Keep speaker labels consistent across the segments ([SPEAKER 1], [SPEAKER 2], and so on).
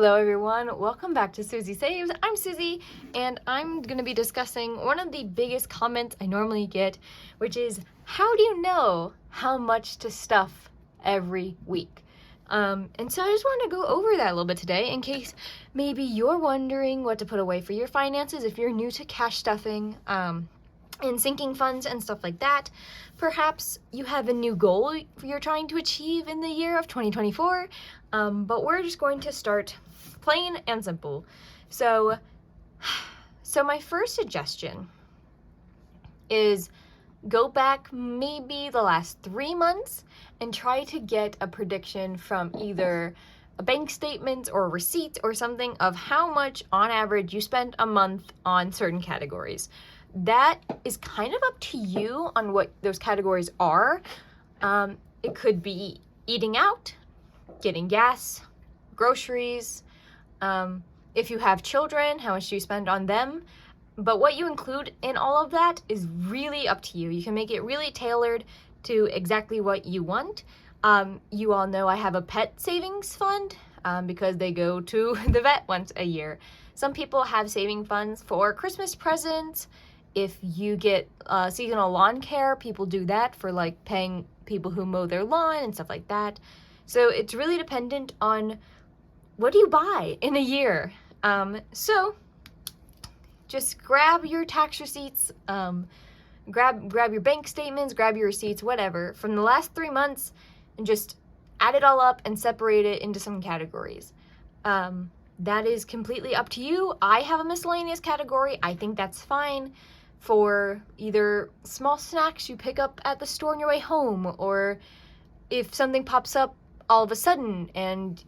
[SPEAKER 1] Hello everyone, welcome back to Susie Saves. I'm Susie, and I'm going to be discussing one of the biggest comments I normally get, which is, how do you know how much to stuff every week? And so I just wanted to go over that a little bit today in case maybe you're wondering what to put away for your finances if you're new to cash stuffing, and sinking funds and stuff like that. Perhaps you have a new goal you're trying to achieve in the year of 2024, but we're just going to start plain and simple. So my first suggestion is go back maybe the last 3 months and try to get a prediction from either a bank statement or receipt or something of how much on average you spend a month on certain categories. That is kind of up to you on what those categories are. It could be eating out, getting gas, groceries, if you have children, how much do you spend on them? But what you include in all of that is really up to you. You can make it really tailored to exactly what you want. You all know I have a pet savings fund because they go to the vet once a year. Some people have saving funds for Christmas presents. If you get seasonal lawn care, people do that for like paying people who mow their lawn and stuff like that. So it's really dependent on what do you buy in a year. So just grab your tax receipts, grab your bank statements, grab your receipts, whatever, from the last 3 months, and just add it all up and separate it into some categories. That is completely up to you. I have a miscellaneous category. I think that's fine for either small snacks you pick up at the store on your way home, or if something pops up all of a sudden and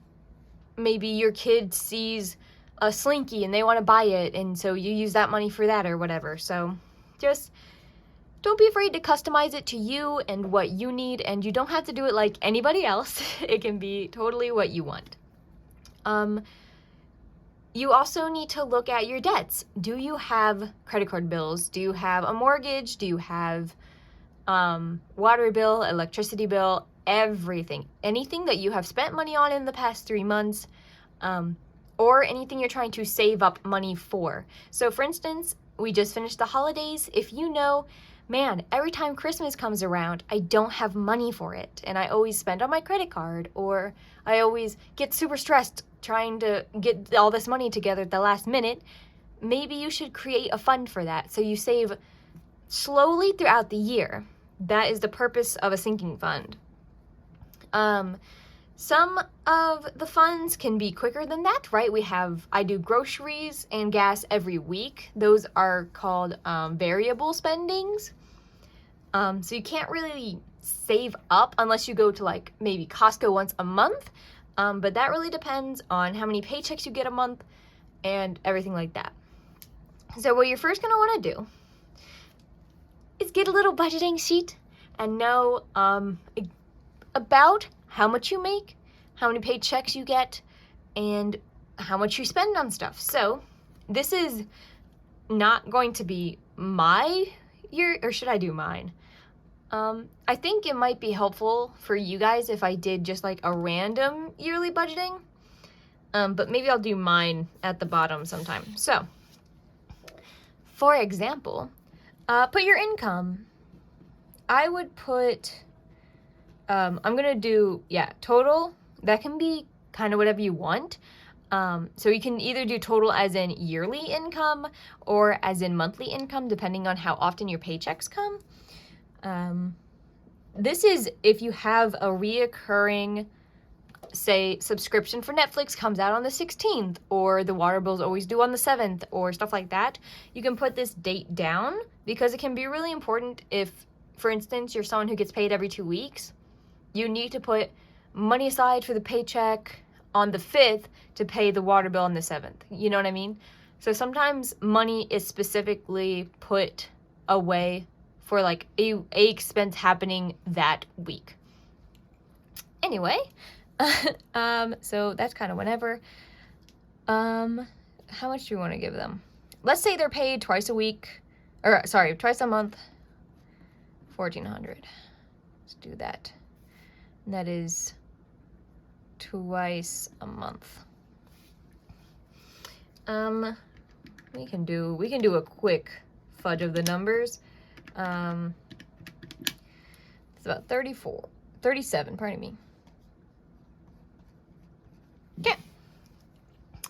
[SPEAKER 1] maybe your kid sees a Slinky and they want to buy it, and so you use that money for that or whatever. So just don't be afraid to customize it to you and what you need, and you don't have to do it like anybody else. It can be totally what you want. You also need to look at your debts. Do you have credit card bills? Do you have a mortgage? Do you have water bill, electricity bill, everything? Anything that you have spent money on in the past 3 months, or anything you're trying to save up money for. So for instance, we just finished the holidays. If you know, man, every time Christmas comes around, I don't have money for it, and I always spend on my credit card, or I always get super stressed trying to get all this money together at the last minute, maybe you should create a fund for that so you save slowly throughout the year. That is the purpose of a sinking fund. Some of the funds can be quicker than that, right? I do groceries and gas every week. Those are called variable spendings. So you can't really save up unless you go to like maybe Costco once a month. But that really depends on how many paychecks you get a month and everything like that. So what you're first gonna wanna do is get a little budgeting sheet and know about how much you make, how many paychecks you get, and how much you spend on stuff. So this is not going to be my year, or should I do mine? I think it might be helpful for you guys if I did just like a random yearly budgeting, but maybe I'll do mine at the bottom sometime. So, for example, put your income. I would put, I'm gonna do, total. That can be kind of whatever you want. So you can either do total as in yearly income or as in monthly income, depending on how often your paychecks come. This is if you have a reoccurring, say, subscription for Netflix comes out on the 16th, or the water bills always due on the 7th, or stuff like that. You can put this date down because it can be really important if, for instance, you're someone who gets paid every 2 weeks. You need to put money aside for the paycheck on the 5th to pay the water bill on the 7th. You know what I mean? So sometimes money is specifically put away for like a expense happening that week. Anyway, so that's kind of whenever. How much do you want to give them? Let's say they're paid twice a month. 1,400. Let's do that. And that is twice a month. We can do a quick fudge of the numbers. It's about 37, pardon me. Okay.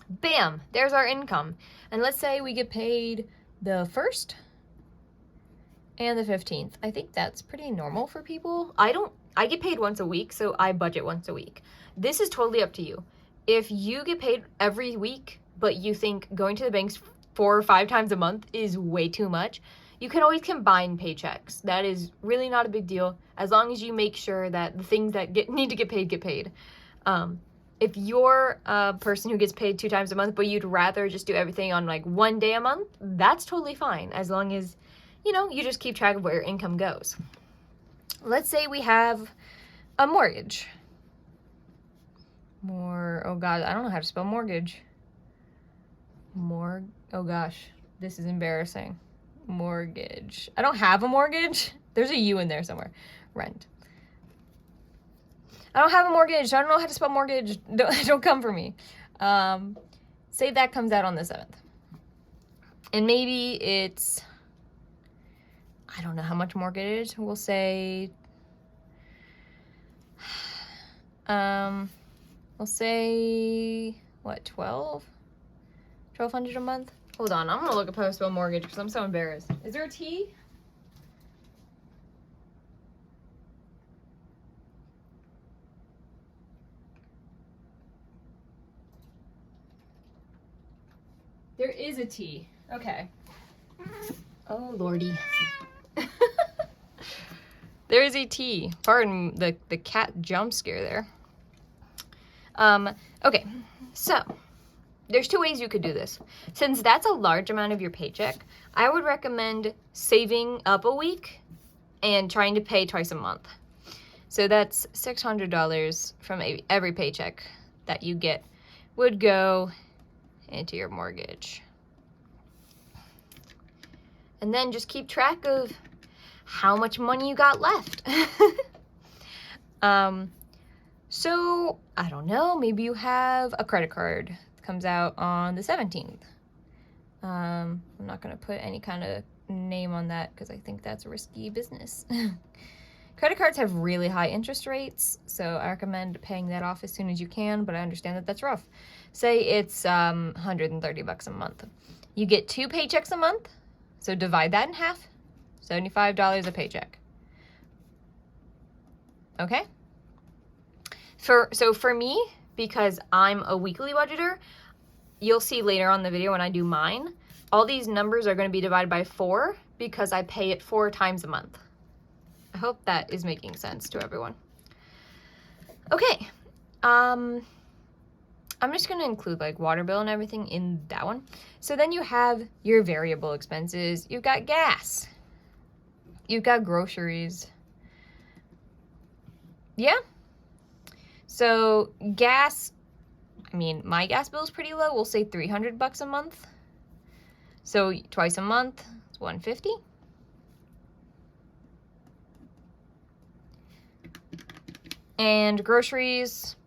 [SPEAKER 1] Bam, there's our income. And let's say we get paid the 1st and the 15th. I think that's pretty normal for people. I get paid once a week, so I budget once a week. This is totally up to you. If you get paid every week, but you think going to the banks 4 or 5 times a month is way too much, you can always combine paychecks. That is really not a big deal, as long as you make sure that the things that need to get paid get paid. If you're a person who gets paid 2 times a month, but you'd rather just do everything on like 1 day a month, that's totally fine, as long as, you know, you just keep track of where your income goes. Let's say we have a mortgage. Oh God, I don't know how to spell mortgage. Oh gosh, this is embarrassing. Mortgage. I don't have a mortgage. There's a U in there somewhere. Rent. I don't have a mortgage. I don't know how to spell mortgage. Don't come for me. Say that comes out on the 7th. And maybe it's, I don't know how much mortgage it is. We'll say, what, 1,200 a month? Hold on, I'm gonna look up how to spell mortgage because I'm so embarrassed. Is there a T? There is a T. Okay. Oh, lordy. There is a T. Pardon the cat jump scare there. Okay, so there's 2 ways you could do this. Since that's a large amount of your paycheck, I would recommend saving up a week and trying to pay twice a month. So that's $600 from every paycheck that you get would go into your mortgage. And then just keep track of how much money you got left. So, I don't know, maybe you have a credit card that comes out on the 17th. I'm not going to put any kind of name on that because I think that's risky business. Credit cards have really high interest rates, so I recommend paying that off as soon as you can, but I understand that that's rough. Say it's $130 a month. You get 2 paychecks a month, so divide that in half, $75 a paycheck. Okay? So for me, because I'm a weekly budgeter, you'll see later on in the video when I do mine, all these numbers are going to be divided by 4 because I pay it 4 times a month. I hope that is making sense to everyone. Okay, I'm just going to include like water bill and everything in that one. So then you have your variable expenses. You've got gas. You've got groceries. Yeah. So gas, I mean, my gas bill is pretty low. We'll say $300 a month. So twice a month, it's $150. And groceries,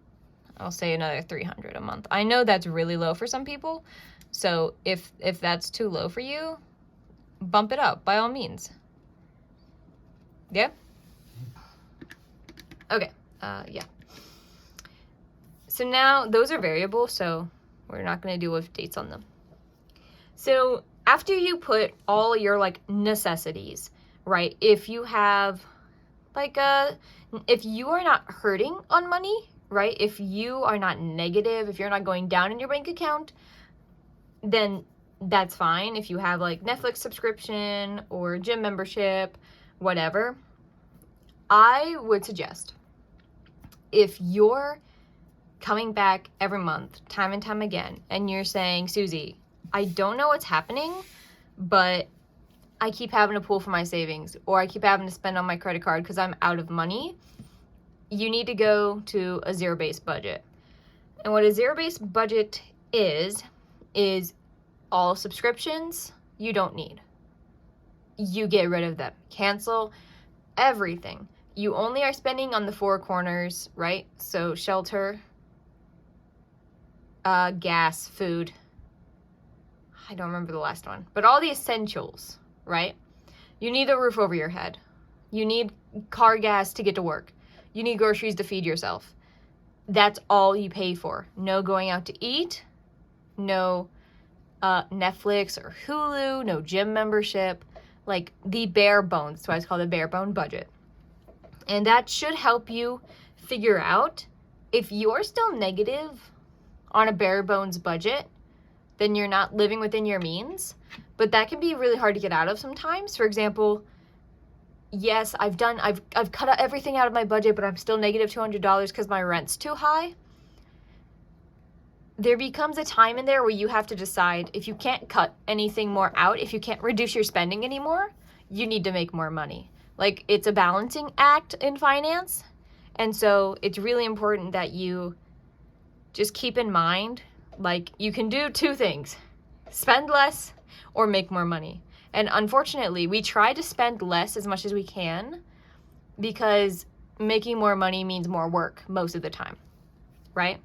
[SPEAKER 1] I'll say another $300 a month. I know that's really low for some people. So if that's too low for you, bump it up by all means. Yeah? Okay, yeah. So now those are variable, so we're not going to deal with dates on them. So after you put all your like necessities, right? If you have like if you are not hurting on money, right? If you are not negative, if you're not going down in your bank account, then that's fine. If you have like Netflix subscription or gym membership, whatever, I would suggest if you're coming back every month, time and time again, and you're saying, Susie, I don't know what's happening, but I keep having to pull from my savings, or I keep having to spend on my credit card because I'm out of money, you need to go to a zero-based budget. And what a zero-based budget is all subscriptions you don't need. You get rid of them. Cancel everything. You only are spending on the 4 corners, right? So shelter, gas, food, I don't remember the last one, but all the essentials, right? You need a roof over your head. You need car gas to get to work. You need groceries to feed yourself. That's all you pay for. No going out to eat, no Netflix or Hulu, no gym membership, like the bare bones. That's why it's called a bare bone budget. And that should help you figure out if you're still negative on a bare bones budget, then you're not living within your means. But that can be really hard to get out of sometimes. For example, yes, I've cut out everything out of my budget, but I'm still negative $200 because my rent's too high. There becomes a time in there where you have to decide if you can't cut anything more out, if you can't reduce your spending anymore, you need to make more money. Like, it's a balancing act in finance. And so it's really important that you just keep in mind, like, you can do two things: spend less or make more money. And unfortunately, we try to spend less as much as we can because making more money means more work most of the time, right?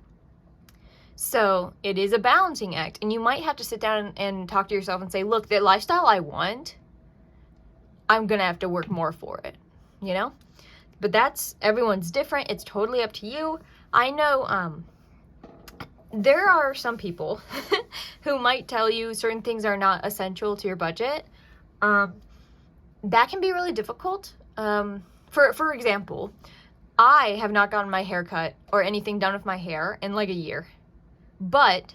[SPEAKER 1] So it is a balancing act, and you might have to sit down and talk to yourself and say, look, the lifestyle I want, I'm going to have to work more for it, you know? But that's, everyone's different. It's totally up to you. I know there are some people who might tell you certain things are not essential to your budget. That can be really difficult. For example, I have not gotten my hair cut or anything done with my hair in like a year. But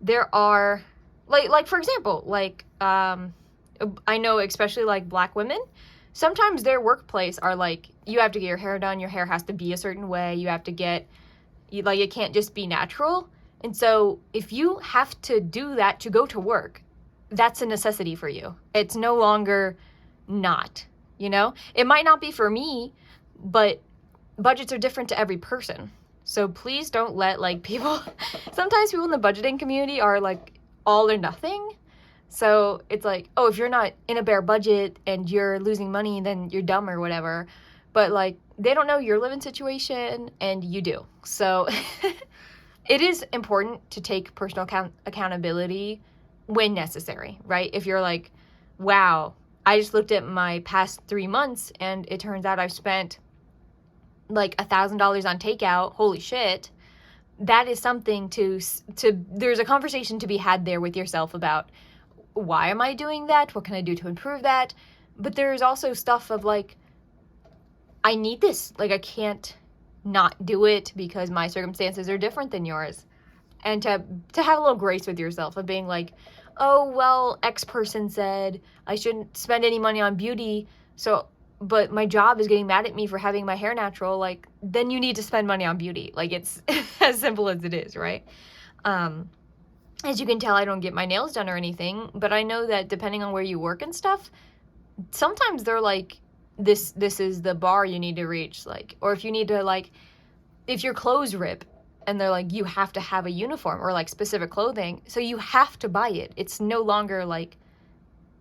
[SPEAKER 1] there are, like for example, like I know especially like Black women, sometimes their workplace are like, you have to get your hair done, your hair has to be a certain way, you have to get, like, it can't just be natural. And so if you have to do that to go to work, that's a necessity for you. It's no longer not, you know? It might not be for me, but budgets are different to every person. So please don't let, like, people, sometimes people in the budgeting community are like all or nothing. So it's like, oh, if you're not in a bare budget and you're losing money, then you're dumb or whatever. But like, they don't know your living situation and you do. So it is important to take personal accountability when necessary, right? If you're like, wow, I just looked at my past 3 months and it turns out I've spent like $1,000 on takeout, holy shit, that is something to there's a conversation to be had there with yourself about, why am I doing that? What can I do to improve that? But there's also stuff of like, I need this. Like, I can't not do it because my circumstances are different than yours. And to have a little grace with yourself of being like, oh, well, X person said I shouldn't spend any money on beauty, but my job is getting mad at me for having my hair natural, like, then you need to spend money on beauty. Like, it's as simple as it is, right? As you can tell, I don't get my nails done or anything, but I know that depending on where you work and stuff, sometimes they're like, this is the bar you need to reach, like, or if you need to, like, if your clothes rip and they're like, you have to have a uniform or like specific clothing, so you have to buy it. It's no longer like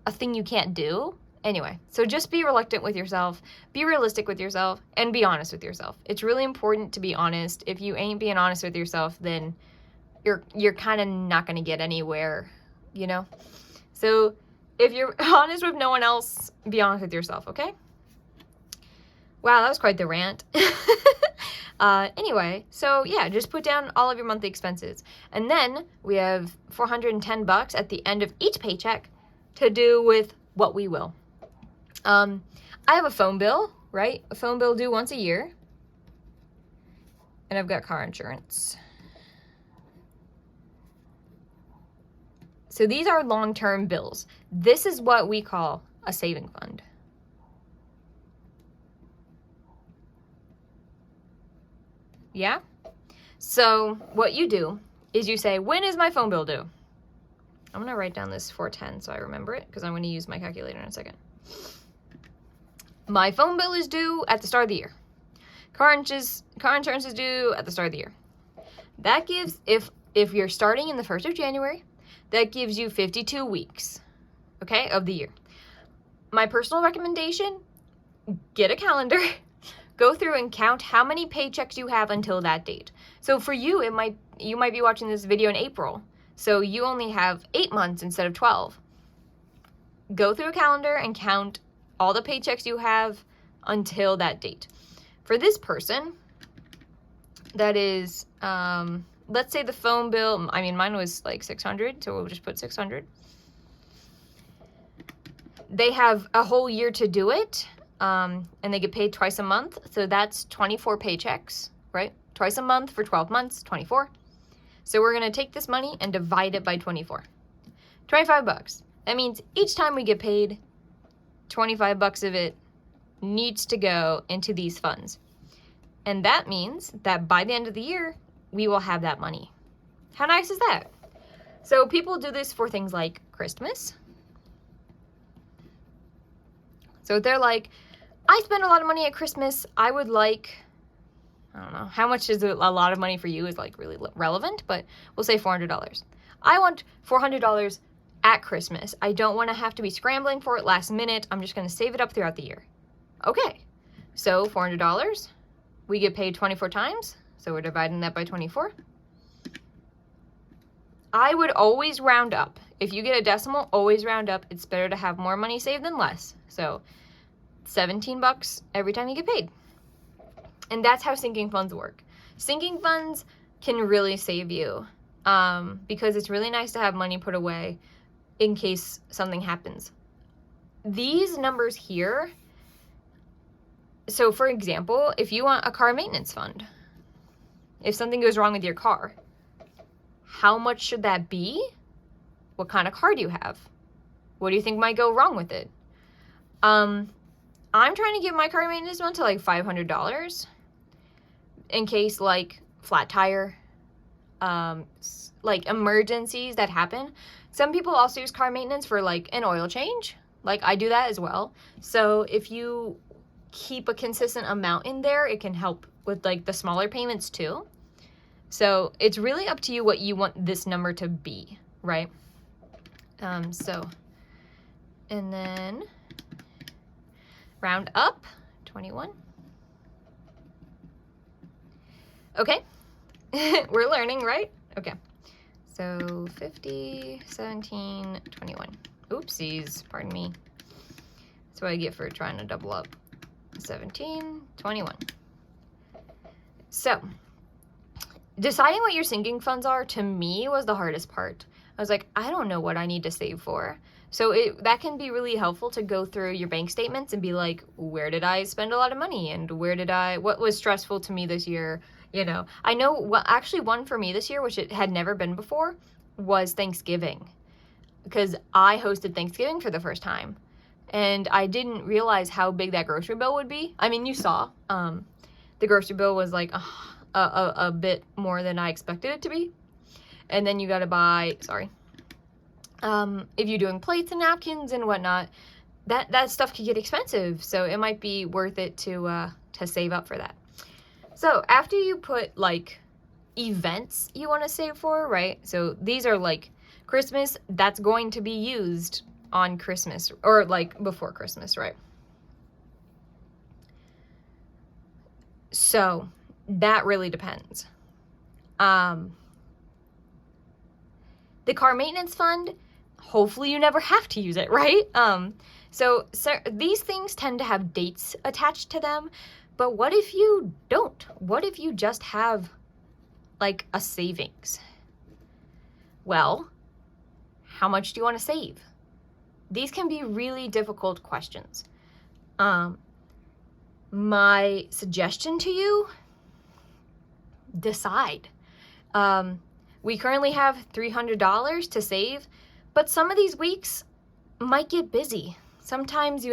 [SPEAKER 1] a thing you can't do. Anyway, so just be reluctant with yourself, be realistic with yourself, and be honest with yourself. It's really important to be honest. If you ain't being honest with yourself, then you're kind of not going to get anywhere, you know? So if you're honest with no one else, be honest with yourself, okay? Wow, that was quite the rant. Anyway, so yeah, just put down all of your monthly expenses. And then we have $410 at the end of each paycheck to do with what we will. I have a phone bill, right? A phone bill due once a year. And I've got car insurance. So these are long-term bills. This is what we call a saving fund. Yeah? So what you do is you say, when is my phone bill due? I'm going to write down this 410 so I remember it, because I'm going to use my calculator in a second. My phone bill is due at the start of the year. Car insurance is due at the start of the year. That gives, if you're starting in the 1st of January, that gives you 52 weeks, okay, of the year. My personal recommendation, get a calendar, go through and count how many paychecks you have until that date. So for you, you might be watching this video in April. So you only have 8 months instead of 12. Go through a calendar and count all the paychecks you have until that date. For this person, that is, let's say the phone bill, I mean, mine was like $600, so we'll just put $600. They have a whole year to do it, and they get paid twice a month, so that's 24 paychecks, right? Twice a month for 12 months, 24. So we're going to take this money and divide it by 24. 25 bucks. That means each time we get paid, 25 bucks of it needs to go into these funds. And that means that by the end of the year, we will have that money. How nice is that? So people do this for things like Christmas. So they're like, I spend a lot of money at Christmas. I would like, I don't know, how much is a lot of money for you is like really relevant, but we'll say $400. I want $400 at Christmas. I don't want to have to be scrambling for it last minute. I'm just going to save it up throughout the year. Okay, so $400, we get paid 24 times, so we're dividing that by 24. I would always round up. If you get a decimal, always round up. It's better to have more money saved than less. So 17 bucks every time you get paid. And that's how sinking funds work. Sinking funds can really save you because it's really nice to have money put away in case something happens. These numbers here, so for example, if you want a car maintenance fund, if something goes wrong with your car, how much should that be? What kind of car do you have? What do you think might go wrong with it? I'm trying to get my car maintenance fund to like $500 in case like flat tire, like emergencies that happen. Some people also use car maintenance for like an oil change. Like I do that as well. So if you keep a consistent amount in there, it can help with like the smaller payments too. So it's really up to you what you want this number to be, right? And then round up, 21. Okay, we're learning, right? Okay, so 50, 17, 21. Oopsies, pardon me. That's what I get for trying to double up. 17, 21. So, deciding what your sinking funds are, to me, was the hardest part. I was like, I don't know what I need to save for. So that can be really helpful to go through your bank statements and be like, where did I spend a lot of money? And what was stressful to me this year? You know, I know actually one for me this year, which it had never been before, was Thanksgiving. Because I hosted Thanksgiving for the first time. And I didn't realize how big that grocery bill would be. I mean, you saw, the grocery bill was like a bit more than I expected it to be. And then you got to buy, if you're doing plates and napkins and whatnot, that stuff could get expensive. So it might be worth it to save up for that. So after you put like events you want to save for, right? So these are like Christmas, that's going to be used on Christmas or like before Christmas, right? So that really depends. The car maintenance fund, hopefully you never have to use it, right? So these things tend to have dates attached to them, but what if you don't? What if you just have like a savings? Well, how much do you want to save? These can be really difficult questions. My suggestion to you, decide. We currently have $300 to save, but some of these weeks might get busy. Sometimes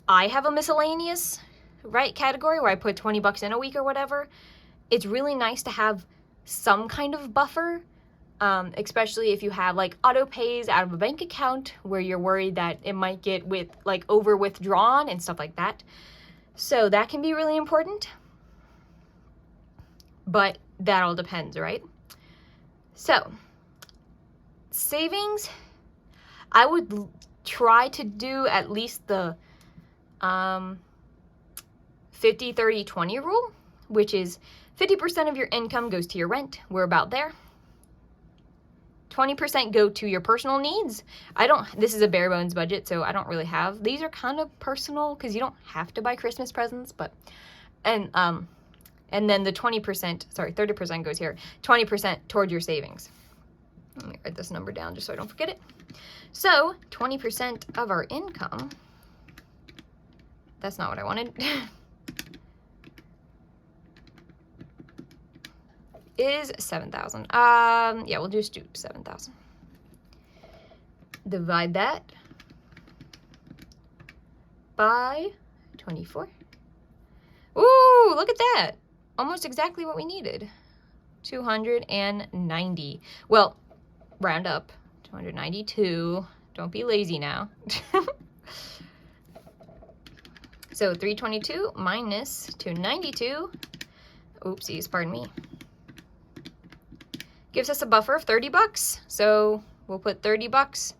[SPEAKER 1] I have a miscellaneous, right, category where I put 20 bucks in a week or whatever. It's really nice to have some kind of buffer, especially if you have like auto pays out of a bank account where you're worried that it might get over withdrawn and stuff like that. So that can be really important, but that all depends, right? So savings, I would try to do at least the 50, 30, 20 rule, which is 50% of your income goes to your rent. We're about there. 20% go to your personal needs. This is a bare bones budget, so I don't really have, these are kind of personal because you don't have to buy Christmas presents, but, and then the 30% goes here, 20% toward your savings. Let me write this number down just so I don't forget it. So 20% of our income, that's not what I wanted, is 7,000. Yeah, we'll just do 7,000. Divide that by 24. Ooh, look at that. Almost exactly what we needed. 290. Well, round up. 292. Don't be lazy now. So 322 minus 292. Oopsies, pardon me. Gives us a buffer of 30 bucks. So we'll put 30 bucks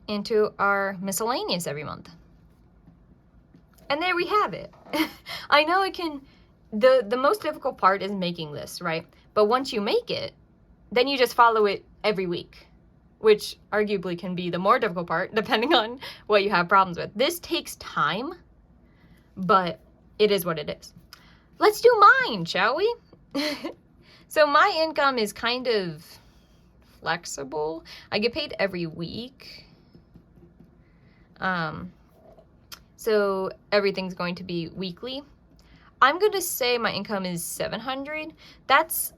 [SPEAKER 1] into our miscellaneous every month. And there we have it. I know it can, the most difficult part is making this, right? But once you make it, then you just follow it every week, which arguably can be the more difficult part depending on what you have problems with. This takes time, but it is what it is. Let's do mine, shall we? So my income is kind of flexible. I get paid every week. So everything's going to be weekly. I'm going to say my income is 700. That's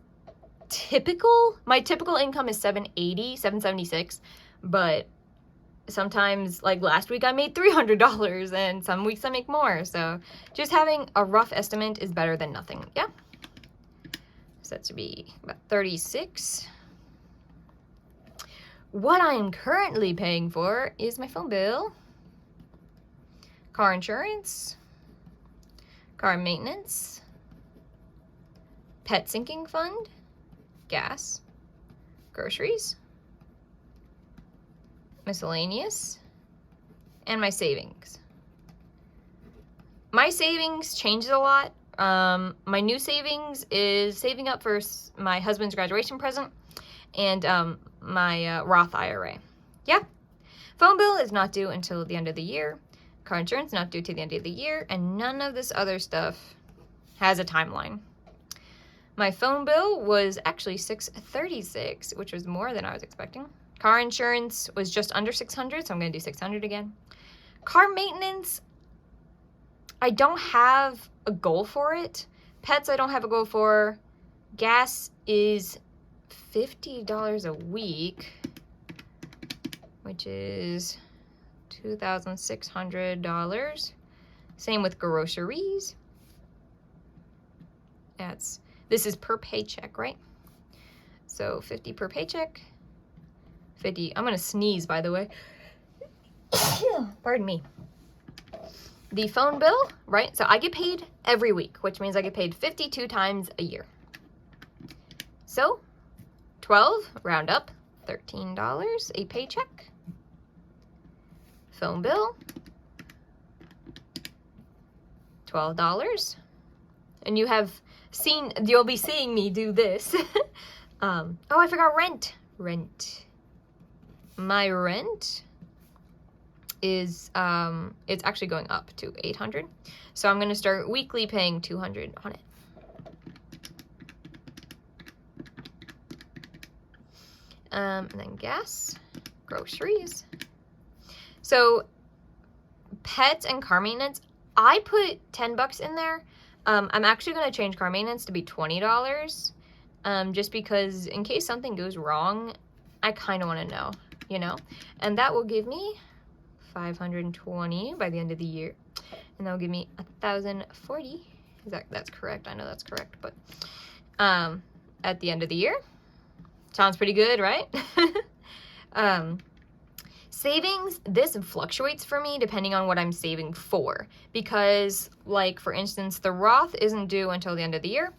[SPEAKER 1] typical. My typical income is 780, 776, but sometimes, like last week, I made $300, and some weeks I make more. So just having a rough estimate is better than nothing. Yeah. So that should be about 36. What I am currently paying for is my phone bill, car insurance, car maintenance, pet sinking fund, gas, groceries, miscellaneous, and my savings. My savings changes a lot. My new savings is saving up for my husband's graduation present and my Roth IRA. Yeah. Phone bill is not due until the end of the year. Car insurance not due to the end of the year, and none of this other stuff has a timeline. My phone bill was actually $636, which was more than I was expecting. Car insurance was just under $600, so I'm going to do $600 again. Car maintenance, I don't have a goal for it. Pets, I don't have a goal for. Gas is $50 a week, which is $2,600. Same with groceries. This is per paycheck, right? So 50 per paycheck. 50. I'm gonna sneeze, by the way. Pardon me. The phone bill, right? So I get paid every week, which means I get paid 52 times a year. So 12, round up, $13 a paycheck. Phone bill, $12. And you'll be seeing me do this. Oh, I forgot rent. My rent is, it's actually going up to $800. So I'm going to start weekly paying $200 on it. And then gas, groceries. So pets and car maintenance, I put 10 bucks in there. I'm actually going to change car maintenance to be $20, just because in case something goes wrong, I kind of want to know, and that will give me $520 by the end of the year, and that will give me $1,040. That's correct? I know that's correct, but at the end of the year, sounds pretty good, right? Savings, this fluctuates for me depending on what I'm saving for, because, like, for instance, the Roth isn't due until the end of the year.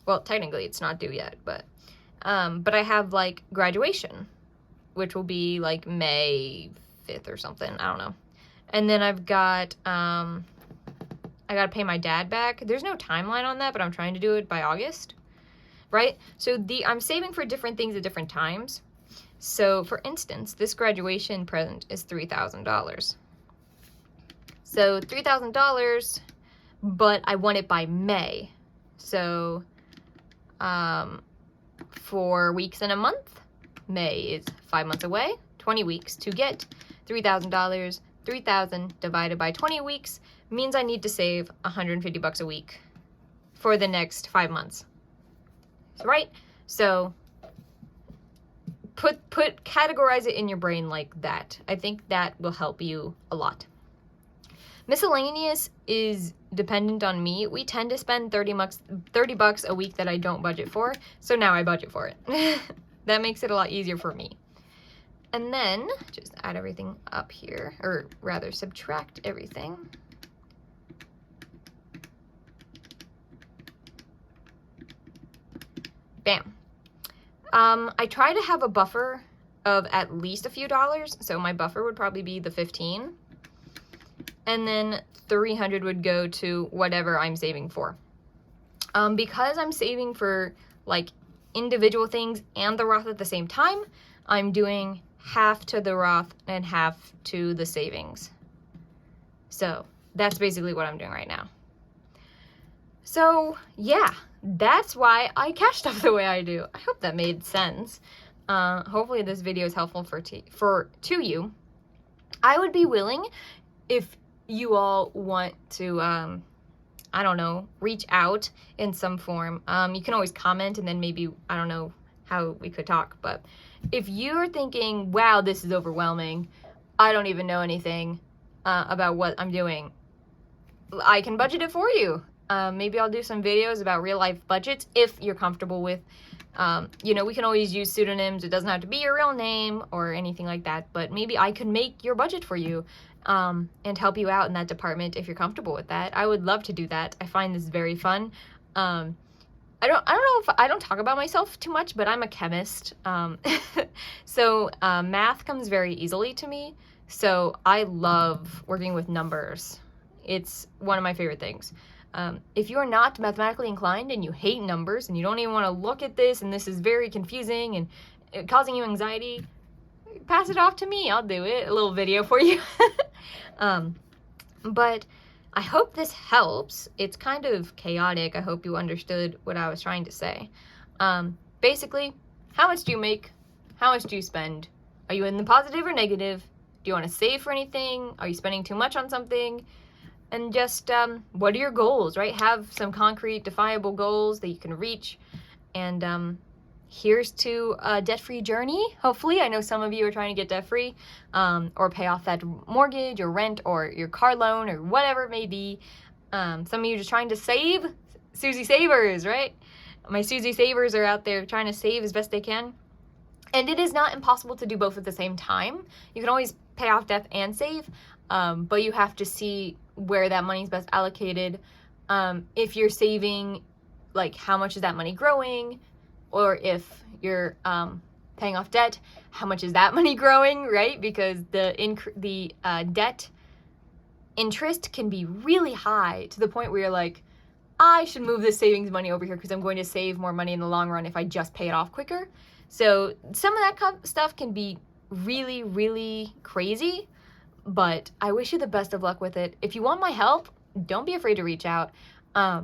[SPEAKER 1] Well, technically it's not due yet, but I have, like, graduation, which will be like May 5th or something, I don't know. And then I've got I gotta pay my dad back. There's no timeline on that, but I'm trying to do it by August, right? So I'm saving for different things at different times. So for instance, this graduation present is $3,000. So $3,000, but I want it by May. So 4 weeks and a month. May is 5 months away, 20 weeks to get $3,000. 3,000 divided by 20 weeks means I need to save $150 a week for the next 5 months. Right? So categorize it in your brain like that. I think that will help you a lot. Miscellaneous is dependent on me. We tend to spend $30 a week that I don't budget for, so now I budget for it. That makes it a lot easier for me. And then just add everything up here, or rather subtract everything. Bam. I try to have a buffer of at least a few dollars, so my buffer would probably be the 15. And then 300 would go to whatever I'm saving for. Because I'm saving for like individual things and the Roth at the same time, I'm doing half to the Roth and half to the savings. So that's basically what I'm doing right now. So yeah, that's why I cash stuff the way I do. I hope that made sense. Hopefully this video is helpful to you. I would be willing, if you all want to, I don't know, reach out in some form. You can always comment, and then maybe, I don't know how we could talk, but if you're thinking, wow, this is overwhelming, I don't even know anything about what I'm doing, I can budget it for you. Maybe I'll do some videos about real life budgets if you're comfortable with, you know, we can always use pseudonyms. It doesn't have to be your real name or anything like that, but maybe I could make your budget for you and help you out in that department if you're comfortable with that. I would love to do that. I find this very fun. I don't know if I don't talk about myself too much, but I'm a chemist. So math comes very easily to me. So I love working with numbers. It's one of my favorite things. If you're not mathematically inclined and you hate numbers and you don't even want to look at this and this is very confusing and causing you anxiety, pass it off to me. I'll do it. A little video for you. But I hope this helps. It's kind of chaotic. I hope you understood what I was trying to say. Basically, how much do you make? How much do you spend? Are you in the positive or negative? Do you want to save for anything? Are you spending too much on something? And just, what are your goals, right? Have some concrete, definable goals that you can reach. And here's to a debt-free journey, hopefully. I know some of you are trying to get debt-free, or pay off that mortgage or rent or your car loan or whatever it may be. Some of you are just trying to save. Susie Savers, right? My Susie Savers are out there trying to save as best they can. And it is not impossible to do both at the same time. You can always pay off debt and save, but you have to see where that money is best allocated. If you're saving, like, how much is that money growing? Or if you're paying off debt, how much is that money growing, right? Because the debt interest can be really high to the point where you're like, I should move this savings money over here because I'm going to save more money in the long run if I just pay it off quicker. So some of that stuff can be really, really crazy, but I wish you the best of luck with it. If you want my help, don't be afraid to reach out. I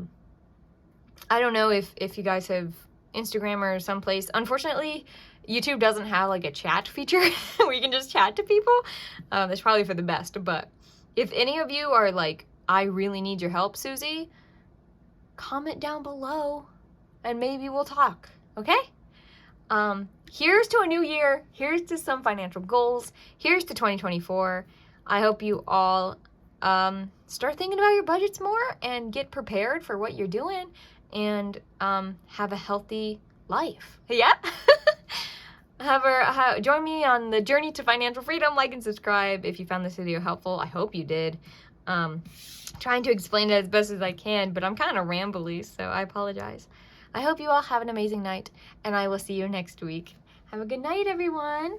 [SPEAKER 1] don't know if you guys have Instagram or someplace. Unfortunately, YouTube doesn't have like a chat feature where you can just chat to people. That's probably for the best, but if any of you are like, I really need your help, Susie, comment down below and maybe we'll talk, okay? Here's to a new year. Here's to some financial goals. Here's to 2024. I hope you all start thinking about your budgets more and get prepared for what you're doing and have a healthy life. Yeah? Join me on the journey to financial freedom. Like and subscribe if you found this video helpful. I hope you did. Trying to explain it as best as I can, but I'm kind of rambly, so I apologize. I hope you all have an amazing night, and I will see you next week. Have a good night, everyone.